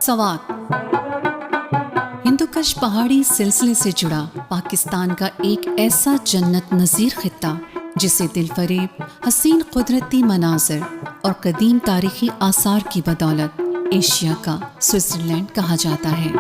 सवात हिंदुकश पहाड़ी सिलसिले से जुड़ा पाकिस्तान का एक ऐसा जन्नत नज़ीर खित्ता जिसे दिलफरेब हसीन कुदरती मनाज़र और कदीम तारीख़ी आसार की बदौलत एशिया का स्विट्ज़रलैंड कहा जाता है।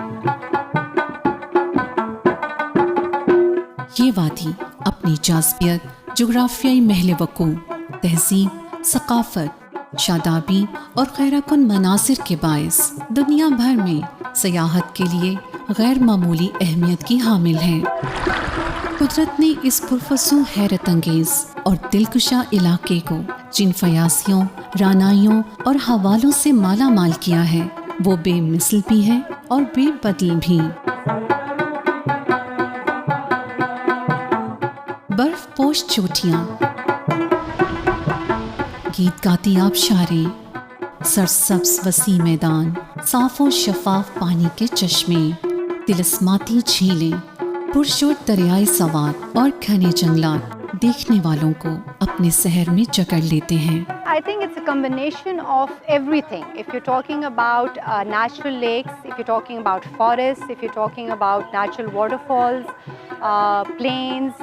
ये वादी अपनी जाज़बियत, जोग्राफियाई महल वक़ू, तहज़ीब, सक़ाफ़त, शादाबी और खैरकुन मनासिर के बायस दुनिया भर में सयाहत के लिए गैर मामूली अहमियत की हामिल है। कुदरत ने इस पुरफसू हैरत अंगेज़ और दिलकुशा इलाके को जिन फयासियों, रानाइयों और हवालों से माला माल किया है वो बेमिसल भी है और बेबदल भी। बर्फ पोश चोटियाँ, गीत गाती आबशारें, सरसब्ज़ वसी मैदान, साफ़ो शफाफ पानी के चश्मे, तिलस्माती झीलें, पुरशोर दरियाई सवात और घने जंगलात देखने वालों को अपने शहर में जकड़ लेते हैं। I think it's a combination of everything. If you're talking about natural lakes, if you're talking about forests, if you're talking about natural waterfalls, plains,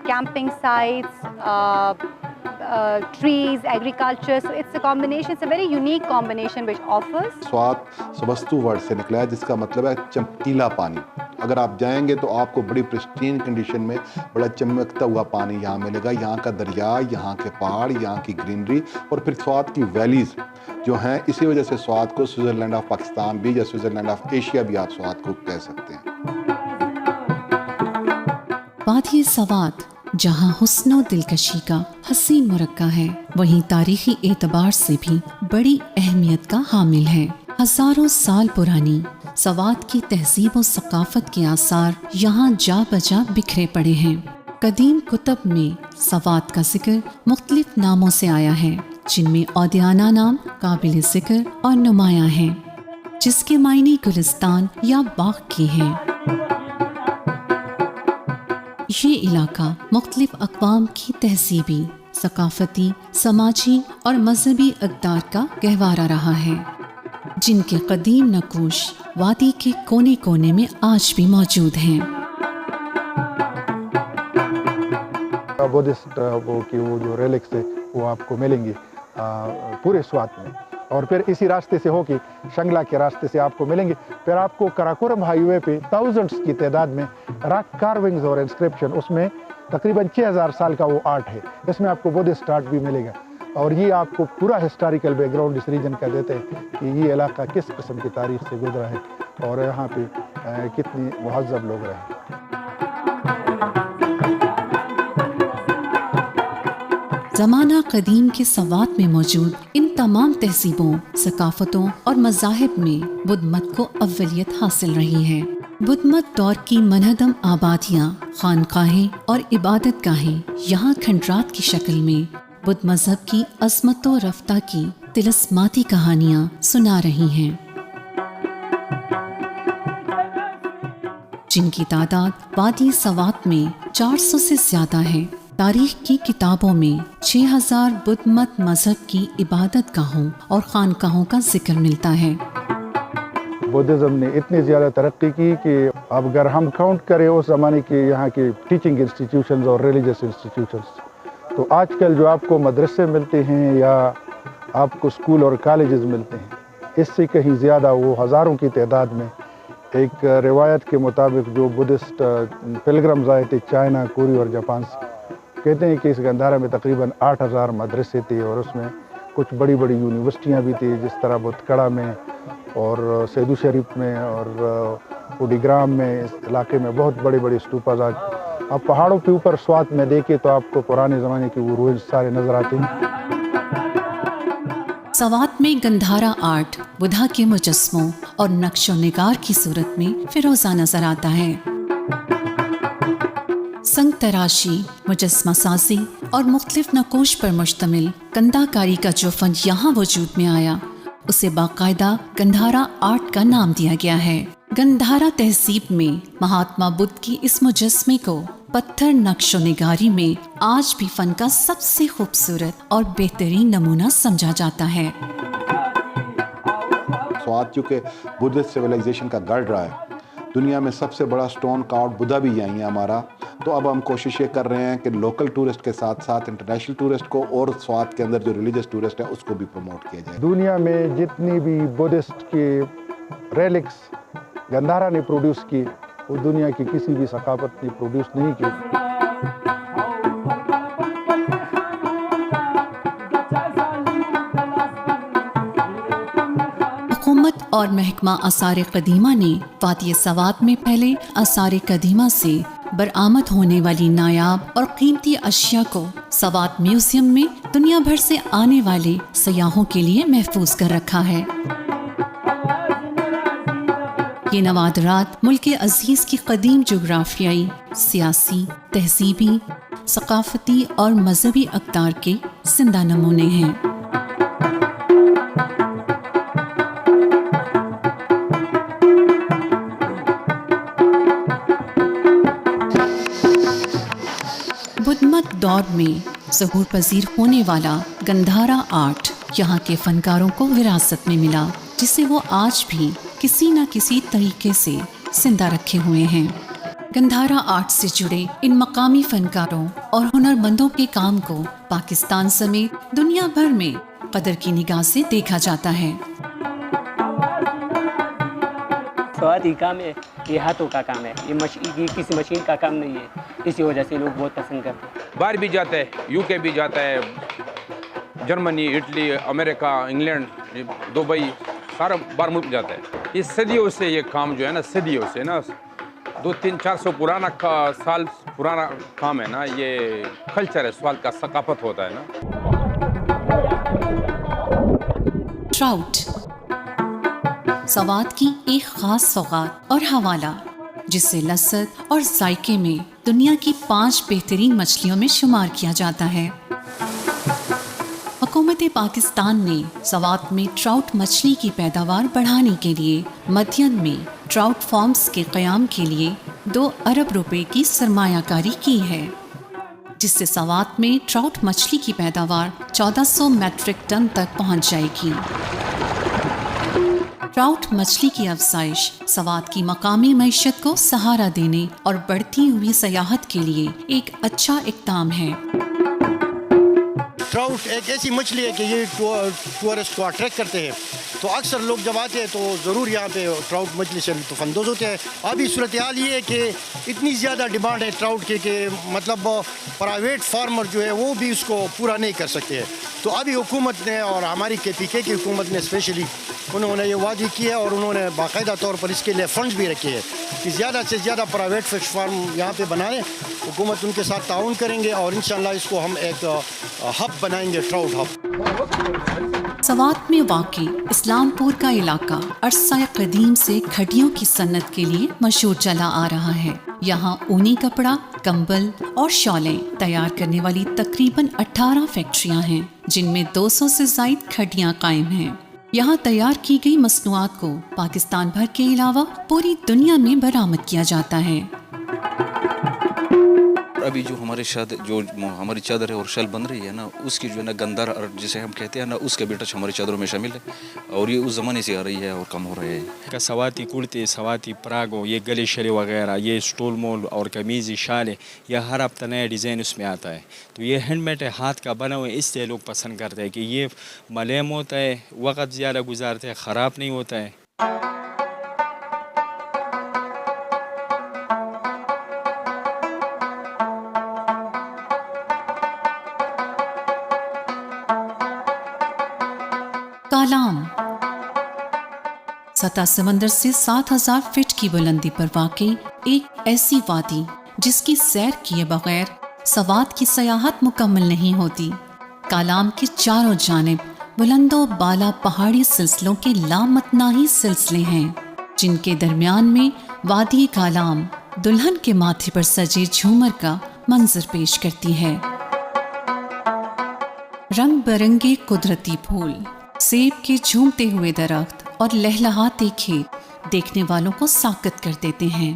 camping sites, trees, agriculture, so it's a combination, it's a very unique combination which offers. Swat Suvastu word से निकला है जिसका मतलब है चमकीला पानी। अगर आप जाएंगे तो आपको बड़ी प्रिस्टीन कंडीशन में बड़ा चमकता हुआ पानी यहाँ मिलेगा। यहाँ का दरिया, यहाँ के पहाड़, यहाँ की ग्रीनरी और फिर स्वात की वैलीज जो हैं, इसी वजह से स्वात को स्विट्ज़रलैंड ऑफ पाकिस्तान भी या स्विट्ज़रलैंड ऑफ एशिया भी आप स्वात को कह सकते हैं। वादी सवात जहाँ हुस्नो दिलकशी का हसीन मुरक्का है, वहीं तारीखी एतबार से भी बड़ी अहमियत का हामिल है। हजारों साल पुरानी सवात की तहजीब और सकाफत के आसार यहाँ जा बजा बिखरे पड़े हैं। कदीम कुतब में सवात का जिक्र मुख्तलिफ नामों से आया है, जिनमें औदियाना नाम काबिल जिक्र और नुमायां हैं, जिसके मायने गुलिस्तान या बाग के हैं। ये इलाका मुख्तलिफ अक़वाम की तहजीबी, सकाफती, समाजी और मजहबी अक़दार का गहवारा रहा है, जिनके कदीम नकूश वादी के कोने कोने में आज भी मौजूद हैं। बुद्धिस्ट वो जो रेलिक्स है वो आपको मिलेंगी पूरे स्वात में, और फिर इसी रास्ते से होके शंगला के रास्ते से आपको मिलेंगे। फिर आपको कराकोरम हाईवे पे थाउजेंड्स की तादाद में रॉक कार्विंग्स और इंस्क्रिप्शन, उसमें तकरीबन 6000 साल का वो आर्ट है। इसमें आपको बुद्धिस्ट आर्ट भी मिलेगा, और ये आपको पूरा हिस्टोरिकल बैकग्राउंड इस रीजन का देते हैं कि ये इलाका किस किस्म की तारीख से गुजरा है और यहाँ पे कितने मुहज़्ज़ब लोग रहे। ज़माना कदीम के सवात में मौजूद इन तमाम तहजीबों, सकाफतों और मज़ाहिब में बुद्ध मत को अव्वलियत हासिल रही है। बुद्ध मत दौर की मनहदम आबादियाँ, खानकाहें और इबादत गाहें यहाँ खंडरात की शक्ल में बुद्ध मजहब की अज़मत व रफ्ता की तिलस्माती कहानियाँ सुना रही हैं, जिनकी तादाद वादी सवात में 400 से ज़्यादा है। तारीख की किताबों में 6000 बुद्ध मत मजहब की इबादत गाहों और खानकाहों का जिक्र मिलता है। बुद्धिज़्म ने इतनी ज़्यादा तरक्की की कि अब अगर हम काउंट करें उस ज़माने की यहाँ की टीचिंग इंस्टीट्यूशंस और रिलीजियस इंस्टीट्यूशंस, तो आजकल जो आपको मदरसे मिलते हैं या आपको स्कूल और कॉलेजेस मिलते हैं, इससे कहीं ज़्यादा वो हज़ारों की तादाद में, एक रिवायत के मुताबिक जो बुद्धिस्ट पिलग्रम्स आए थे चाइना, कोरिया और जापान से, कहते हैं कि इस गंधारा में तकरीबन 8000 मदरसे थे और उसमें कुछ बड़ी बड़ी यूनिवर्सिटियाँ भी थी, जिस तरह बुतकड़ा में और सैदू शरीफ में और उडिग्राम में, इस इलाके में बहुत बड़ी बड़ी स्तूपाज आज आप पहाड़ों के ऊपर स्वात में देखें तो आपको पुराने ज़माने की वो रूइंस सारे नज़र आते हैं। सवात में गंधारा आर्ट बुद्धा के मुजस्मों और नक्शो निगार की सूरत में फिरोजा नजर आता है। संग तराशी, मुजस्मा साजी और मुख्तलिफ नकोश पर मुश्तमिल कंधाकारी का जो फन यहाँ वजूद में आया उसे बाकायदा गंधारा आर्ट का नाम दिया गया है। गंधारा तहजीब में महात्मा बुद्ध की इस मुजस्मे को पत्थर नक्शो निगारी में आज भी फन का सबसे खूबसूरत और बेहतरीन नमूना समझा जाता है। स्वात चूँकि बुद्धिस्ट सिविलाइजेशन का गढ़ रहा है, दुनिया में सबसे बड़ा स्टोन कार्व बुद्धा भी यहीं है हमारा। तो अब हम कोशिश ये कर रहे हैं कि लोकल टूरिस्ट के साथ साथ इंटरनेशनल टूरिस्ट को और स्वात के अंदर जो रिलीजियस टूरिस्ट है उसको भी प्रमोट किया जाए। दुनिया में जितनी भी बुद्धिस्ट की रेलिक्स गंधारा ने प्रोड्यूस की वो दुनिया की किसी भी सकाफत ने प्रोड्यूस नहीं की। हुकूमत और महकमा आसार कदीमा ने वादी सवात में पहले आसार कदीमा से बरामद होने वाली नायाब और कीमती अशिया को सवात म्यूजियम में दुनिया भर से आने वाले सयाहों के लिए महफूज कर रखा है। ये नवादरात मुल्क अजीज की कदीम जोग्राफियाई, सियासी, तहजीबी, सकाफती और मजहबी अक़दार के जिंदा नमूने हैं। बुद्धमत दौर में ज़हूर पजीर होने वाला गंधारा आर्ट यहाँ के फनकारों को विरासत में मिला, जिसे वो आज भी किसी न किसी तरीके से जिंदा रखे हुए हैं। गंधारा आर्ट से जुड़े इन मकामी फनकारों और हुनरमंदों के काम को पाकिस्तान समेत दुनिया भर में कदर की निगाह से देखा जाता है। स्वात ही काम है, ये हाथों का काम है, ये किसी मशीन का काम नहीं है। इसी वजह से लोग बहुत पसंद करते हैं। बाहर भी जाता है, यूके भी जाता है, Germany, Italy, America, England, Dubai, सारा बाहर मुल्क जाता है। ये सदियों से ये काम जो है ना, सदियों से ना 200-400 पुराना साल पुराना काम है ना, ये कल्चर है, स्वात का सकाफत होता है ना। ट्राउट सवात की एक खास सौगात और हवाला जिसे लज्जत और जायके में दुनिया की 5 बेहतरीन मछलियों में शुमार किया जाता है। हुकूमत पाकिस्तान ने सवात में ट्राउट मछली की पैदावार बढ़ाने के लिए मध्यन में ट्राउट फार्म्स के क़याम के लिए 2 अरब रुपए की सरमायाकारी की है, जिससे सवात में ट्राउट मछली की पैदावार 1400 मीट्रिक टन तक पहुंच जाएगी। ट्राउट मछली की अफजाइश सवात की मकामी मईशत को सहारा देने और बढ़ती हुई सयाहत के लिए एक अच्छा इक़दाम है। ट्राउट एक ऐसी मछली है कि ये टूरिस्ट को अट्रैक्ट करते हैं, तो अक्सर लोग जब आते हैं तो ज़रूर यहाँ पे ट्राउट मछली से लुत्फ़अंदोज़ होते हैं। अभी सूरत हाल ये है कि इतनी ज़्यादा डिमांड है ट्राउट की कि मतलब प्राइवेट फार्मर जो है वो भी उसको पूरा नहीं कर सकते हैं। तो अभी हुकूमत ने और हमारी KPK की हुकूमत ने स्पेशली उन्होंने ये वादी की है और उन्होंने बाकायदा तौर पर इसके लिए फ़ंड्स भी रखे हैं कि ज़्यादा से ज़्यादा प्राइवेट फ़िश फार्म यहाँ पे बनाएं। हुकूमत उनके साथ ताउन करेंगे और इंशाअल्लाह इसको हम एक हब बनाएंगे, ट्राउट हब। सवात में वाक़ई इस्लामपुर का इलाका अरसा कदीम से खड्डियों की सन्नत के लिए मशहूर चला आ रहा है। यहाँ ऊनी कपड़ा, कंबल और शॉलें तैयार करने वाली तकरीबन 18 फैक्ट्रियाँ हैं, जिनमें 200 से ज़ायद खड्डियाँ कायम हैं। यहाँ तैयार की गई मसनूआत को पाकिस्तान भर के अलावा पूरी दुनिया में बरामद किया जाता है। अभी जो हमारी चादर है और शल बन रही है ना, उसकी जो है ना गंधारा जिसे हम कहते हैं ना, उसके भी टच हमारी चादरों में शामिल है और ये उस ज़माने से आ रही है और कम हो रहा है। का सवाती कुर्ते, सवाती परागो, ये गले शले वगैरह, ये स्टोल मोल और कमीज़ी शाल है, यह हर हफ्ता नया डिज़ाइन उसमें आता है। तो ये हैंडमेड है, हाथ का बना हुआ है, इसलिए लोग पसंद करते हैं कि ये मलैम होता है, वक़्त ज़्यादा गुजारते हैं, ख़राब नहीं होता है। कालाम सतह समंदर से 7000 फीट की बुलंदी पर वाक़ई एक ऐसी वादी जिसकी सैर किए बगैर सवात की सयाहत मुकम्मल नहीं होती। कालाम के चारों जानिब बुलंदो बाला पहाड़ी सिलसिलों के लामतनाही सिलसिले हैं, जिनके दरमियान में वादी कालाम दुल्हन के माथे पर सजे झूमर का मंजर पेश करती है। रंग बिरंगे कुदरती फूल, सेब के झूमते हुए दरख्त और लहलहाते खेत देखने वालों को साकत कर देते हैं।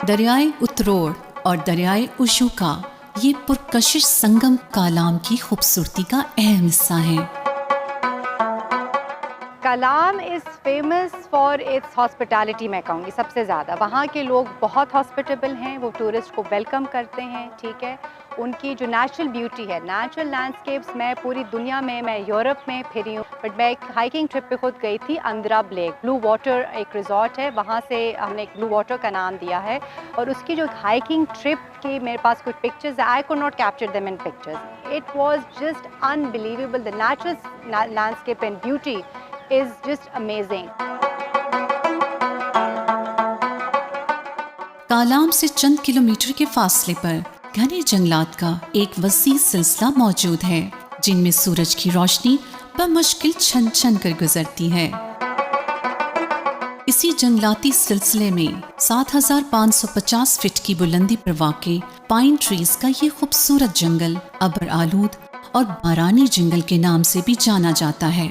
दरियाए उतरोड़ और दरियाए उशू का ये पुरकशिश संगम कालाम की खूबसूरती का अहम हिस्सा है। Kalam is famous for its hospitality, मैं कहूँगी सबसे ज़्यादा। वहाँ के लोग बहुत हॉस्पिटेबल हैं, वो टूरिस्ट को वेलकम करते हैं, ठीक है। उनकी जो नेचुरल ब्यूटी है, नेचुरल लैंडस्केप्स, मैं पूरी दुनिया में, मैं यूरोप में फिरी हूँ, बट मैं एक हाइकिंग ट्रिप पे खुद गई थी अंद्राब लेक, ब्लू वाटर एक रिजॉर्ट है, वहाँ से हमने एक ब्लू वाटर का नाम दिया है। और उसकी जो हाइकिंग ट्रिप की मेरे पास कुछ pictures, I could not capture them in pictures. It was just unbelievable, the natural landscape and beauty is just amazing. Kalam से चंद किलोमीटर के फासले पर घने जंगलात का एक वसी सिलसिला मौजूद है, जिनमें सूरज की रोशनी बमुश्किल छन छन कर गुजरती है। इसी जंगलाती सिलसिले में 7550 फीट की बुलंदी पर वाक़ई पाइन ट्रीज का ये खूबसूरत जंगल अबर आलूद और बारानी जंगल के नाम से भी जाना जाता है।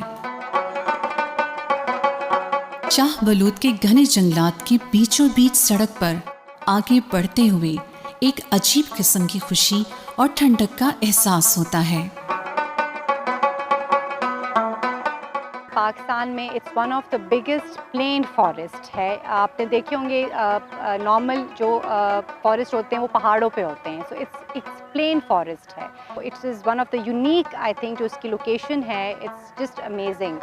शाह बलूत के घने जंगलात के बीचों बीच सड़क पर आगे बढ़ते हुए एक अजीब किस्म की खुशी और ठंडक का एहसास होता है। पाकिस्तान में it's one of the biggest plain forest है। आपने देखे होंगे नॉर्मल जो फॉरेस्ट होते हैं वो पहाड़ों पे होते हैं, सो इट्स प्लेन फॉरेस्ट है। It's is one of the unique, I think, जो इसकी लोकेशन है, इट्स जस्ट अमेजिंग।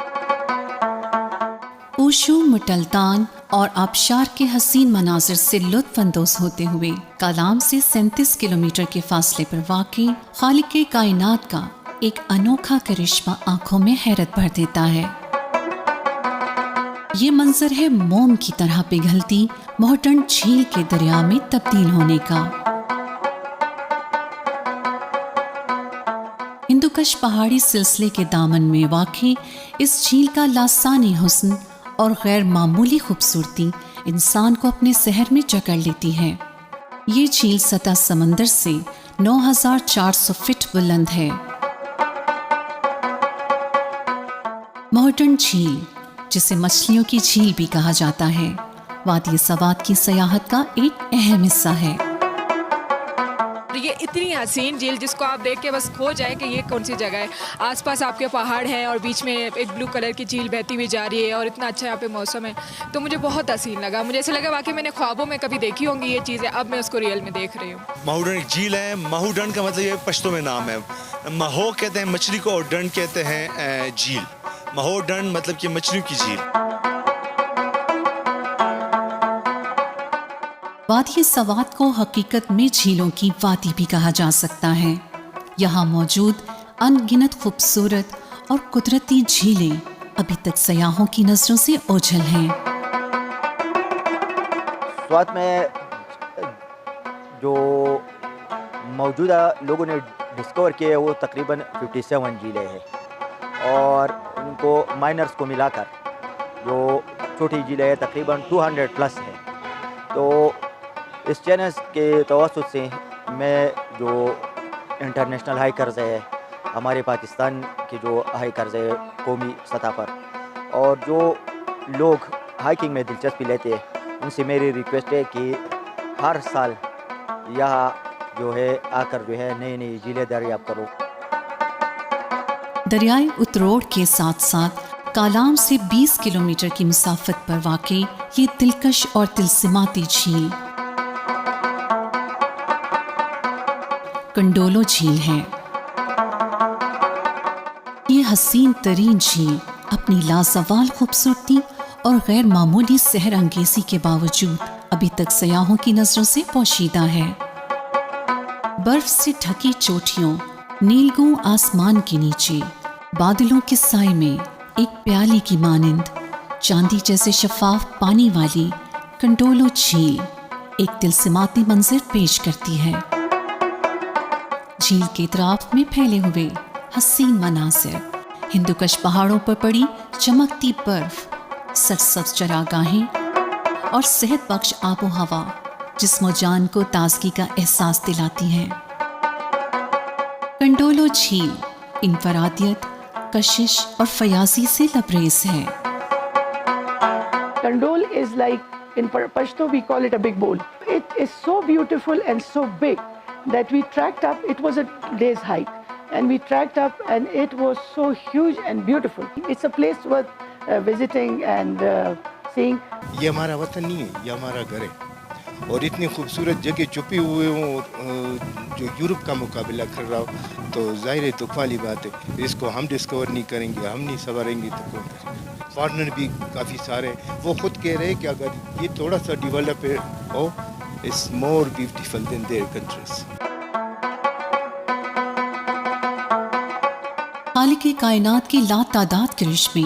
ऊशू, मुटलतान और आबशार के हसीन मनाजिर से लुत्फ अंदोज होते हुए कालाम से 37 किलोमीटर के फासले पर वाक़ई खालिक़े कायनात का एक अनोखा करिश्मा आंखों में हैरत भर देता है। ये मंजर है मोम की तरह पिघलती मोहटन झील के दरिया में तब्दील होने का। हिंदुकश पहाड़ी सिलसिले के दामन में वाक़ई इस झील का लासानी हुस्न और गैर मामूली खूबसूरती इंसान को अपने शहर में जकड़ लेती है। ये झील सतह समंदर से 9400 फीट बुलंद है। मोहटन झील, जिसे मछलियों की झील भी कहा जाता है, वादी सवात की सयाहत का एक अहम हिस्सा है। ये इतनी हसीन झील जिसको आप देख के बस खो जाए कि ये कौन सी जगह है। आसपास आपके पहाड़ हैं और बीच में एक ब्लू कलर की झील बहती हुई जा रही है और इतना अच्छा यहाँ पे मौसम है, तो मुझे बहुत हसीन लगा। मुझे ऐसा लगा वाकई मैंने ख्वाबों में कभी देखी होंगी ये चीज़ें, अब मैं उसको रियल में देख रही हूँ। महूडन एक झील है। महूडन का मतलब ये पश्तो में नाम है। महो कहते हैं मछली को और डंड कहते हैं झील। महूडन मतलब कि मछलियों की झील। वादी सवात को हकीकत में झीलों की वादी भी कहा जा सकता है। यहाँ मौजूद अनगिनत खूबसूरत और कुदरती झीलें अभी तक सयाहों की नजरों से ओझल हैं। स्वात में जो मौजूदा लोगों ने डिस्कवर किए वो तकरीबन 57 झीलें हैं और उनको माइनर्स को मिलाकर जो छोटी झीलें हैं तकरीबन 200 प्लस है। तो इस चैनल के तवस्सुत से मैं जो इंटरनेशनल हाइकर्स है, हमारे पाकिस्तान के जो हाइकर्स है कौमी सतह पर, और जो लोग हाइकिंग में दिलचस्पी लेते हैं, उनसे मेरी रिक्वेस्ट है कि हर साल यहाँ जो है आकर जो है नई नई झीलें दरियाफ्त करो। दरियाए उतरोड़ के साथ साथ कालाम से 20 किलोमीटर की मुसाफत पर वाक़ई ये दिलकश और तिलसिमाती झील कंडोलो झील है। ये हसीन तरीन झील अपनी लाजवाल खूबसूरती और गैर मामूली सहर अंगेजी के बावजूद अभी तक सयाहों की नजरों से पोशीदा है। बर्फ से ढकी चोटियों, नीलगू आसमान के नीचे बादलों के साए में एक प्याली की मानिंद चांदी जैसे शफाफ पानी वाली कंडोलो झील एक तिलसिमाती मंजर पेश करती है। झील के इतराफ में फैले हुए हसीन मनासिर, हिंदुकश पहाड़ों पर पड़ी चमकती बर्फ, सरसब्ज चरागाहें और सेहत बख्श आबो हवा जिस्मो जान को ताजगी का एहसास दिलाती हैं। कंडोलो झील इनफरादियत, कशिश और फयाजी से लबरेज है। Kandol is like, in Pashto we call it a big bowl. It is so beautiful and so big that we tracked up, it was a day's hike, and we tracked up and it was so huge and beautiful. It's a place worth visiting and seeing. ये हमारा वतन नहीं है, ये हमारा घर है और इतनी खूबसूरत जगह छुपी हुए हो जो यूरोप का मुकाबला कर रहा हो तो ज़ाहिर है तो वाली बात है, इसको हम डिस्कवर नहीं करेंगे, हम नहीं संवारेंगे तो कौन करेगा। फॉरेनर भी काफ़ी सारे वो खुद कह रहे हैं कि अगर ये थोड़ा सा डेवलप हो it's more beautiful than their countries. खालिक कायनात के लातादाद करिश्मे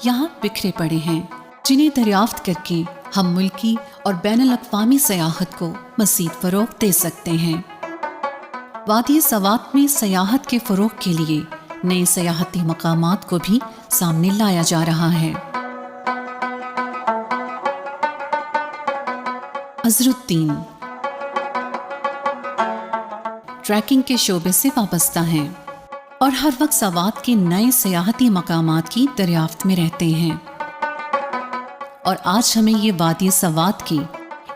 यहाँ बिखरे पड़े हैं जिन्हें दरियाफ्त करके हम मुल्की और बैनुल-अक़वामी सयाहत को मज़ीद फ़रोग़ दे सकते हैं। वादी सवात में सयाहत के फ़रोग़ के लिए नए सयाहती मकामात को भी सामने लाया जा रहा है। अज़रुद्दीन ट्रैकिंग के शोबे से वाबस्ता हैं और हर वक्त सवात के नए सयाहती मकामात की दरियाफ्त में रहते हैं और आज हमें ये वादी सवात की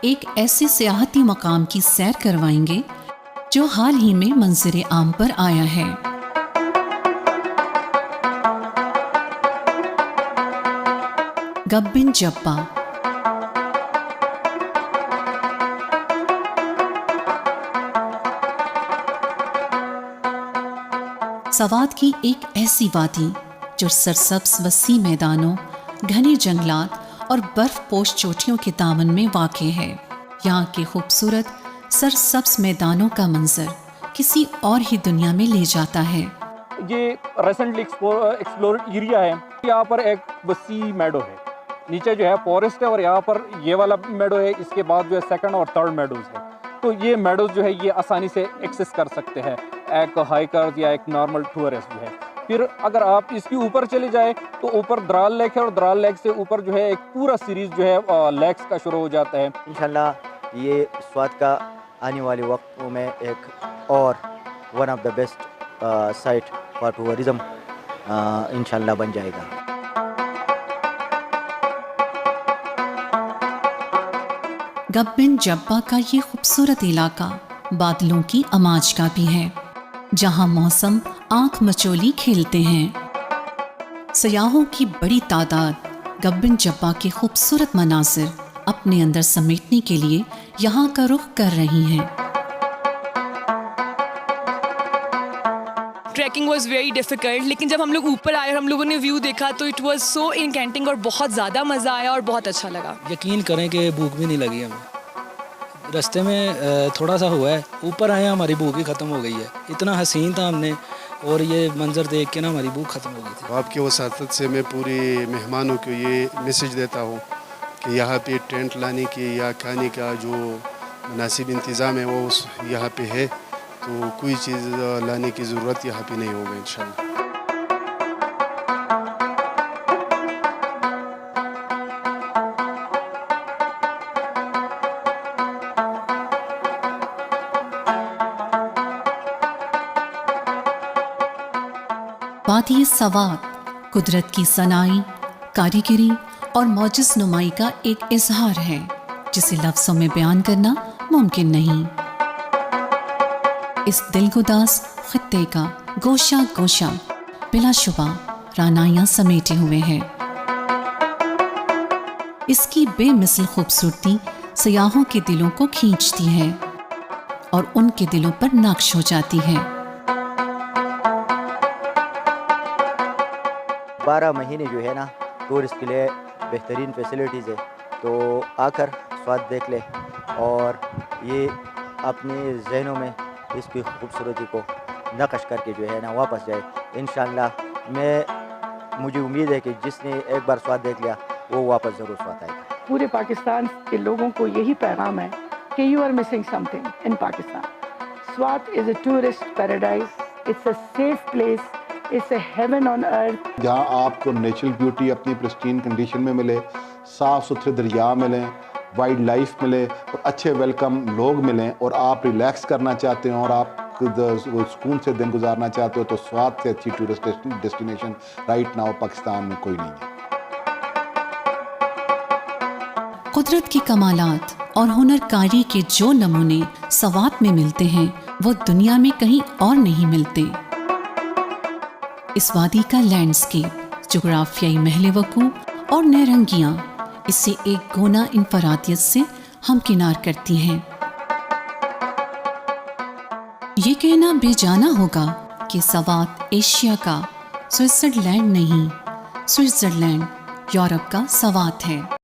एक ऐसे सयाहती मकाम की सैर करवाएंगे जो हाल ही में मंज़िर आम पर आया है। गब्बिन जब्बा सवात की एक ऐसी वादी जो सरसब्ज वसी मैदानों, घने जंगलात और बर्फ पोश चोटियों के दामन में वाक़ है। यहाँ के खूबसूरत सरसब्ज मैदानों का मंजर किसी और ही दुनिया में ले जाता है। ये रिसेंटली एक्सप्लोर्ड एरिया है। यहाँ पर एक वसी मेडो है, नीचे जो है फॉरेस्ट है और यहाँ पर ये वाला मेडो है, इसके बाद जो है सेकंड और थर्ड मेडोज है। तो ये मेडोज जो है ये आसानी से एक्सेस कर सकते हैं एक हाइकर या एक नॉर्मल टूरिस्ट जो है। फिर अगर आप इसके ऊपर चले जाए तो ऊपर द्राल लेक है और द्राल लेक से ऊपर जो है एक पूरा सीरीज जो है लेक्स का शुरू हो जाता है। इंशाल्लाह ये स्वात का आने वाले वक्तों में एक और one of the best site for tourism इंशाल्लाह बन जाएगा। गब्बिन जब्बा का ये खूबसूरत इलाका बादलों की अमाज का भी है जहां मौसम आंख मचोली खेलते हैं। सयाहों की बड़ी तादाद गब्बिन जब्बा के खूबसूरत मनासिर अपने अंदर समेटने के लिए यहाँ का रुख कर रही हैं। ट्रैकिंग वॉज वेरी डिफ़िकल्ट, लेकिन जब हम लोग ऊपर आए और हम लोगों ने व्यू देखा तो इट वॉज सो इनकैंटिंग और बहुत ज़्यादा मज़ा आया और बहुत अच्छा लगा। यकीन करें कि भूख भी नहीं लगी हमें, रास्ते में थोड़ा सा हुआ है, ऊपर आए हमारी भूख ही ख़त्म हो गई है। इतना हसीन था हमने और ये मंज़र देख के ना हमारी भूख ख़त्म हो गई थी। आपके वसातत से मैं पूरे मेहमानों को ये मैसेज देता हूँ कि यहाँ पे टेंट लाने की या खाने का जो मुनासिब इंतज़ाम है वो यहाँ पे है, तो कोई चीज़ लाने की ज़रूरत यहाँ पे नहीं होगा इंशाल्लाह। वादी सवात कुदरत की सनाई, कारीगरी और मौजिज़ नुमाई का एक इजहार है जिसे लफ्ज़ों में बयान करना मुमकिन नहीं। इस दिलगुदास खित्ते का गोशा गोशा बिलाशुबा रानाइयाँ समेटे हुए हैं। इसकी बेमिसल खूबसूरती सयाहों के दिलों को खींचती है और उनके दिलों पर नक्श हो जाती है। 12 महीने जो है ना टूरिस्ट के लिए बेहतरीन फैसिलिटीज़ है, तो आकर स्वाद देख ले और ये अपने जहनों में इसकी खूबसूरती को नक़श करके जो है ना वापस जाए। इंशाअल्लाह मुझे उम्मीद है कि जिसने एक बार स्वाद देख लिया वो वापस ज़रूर स्वात आएगा। पूरे पाकिस्तान के लोगों को यही पैगाम है कि you are missing something in Pakistan. Swat is a tourist paradise, it's a safe place, it's a heaven on earth. जहाँ आपको नेचुरल ब्यूटी अपनी प्रिस्टीन कंडीशन में मिले, साफ़ सुथरे दरिया मिलें, वाइल्ड लाइफ मिले और अच्छे वेलकम लोग मिलें, और आप रिलैक्स करना चाहते हो और आप सुकून से दिन गुजारना चाहते हो, तो स्वात से अच्छी tourist destination right now Pakistan में कोई नहीं है। कुदरत की कमालात और हुनरकारी के जो नमूने सवात में मिलते हैं वो दुनिया में कहीं और नहीं मिलते। इस वादी का लैंडस्केप, जोग्राफियाई महले वकूं और नहरंगियां इसे एक गोना इंफरादियत से हमकिनार करती हैं। ये कहना बेजाना होगा कि सवात एशिया का स्विट्जरलैंड नहीं, स्विट्जरलैंड यूरोप का सवात है।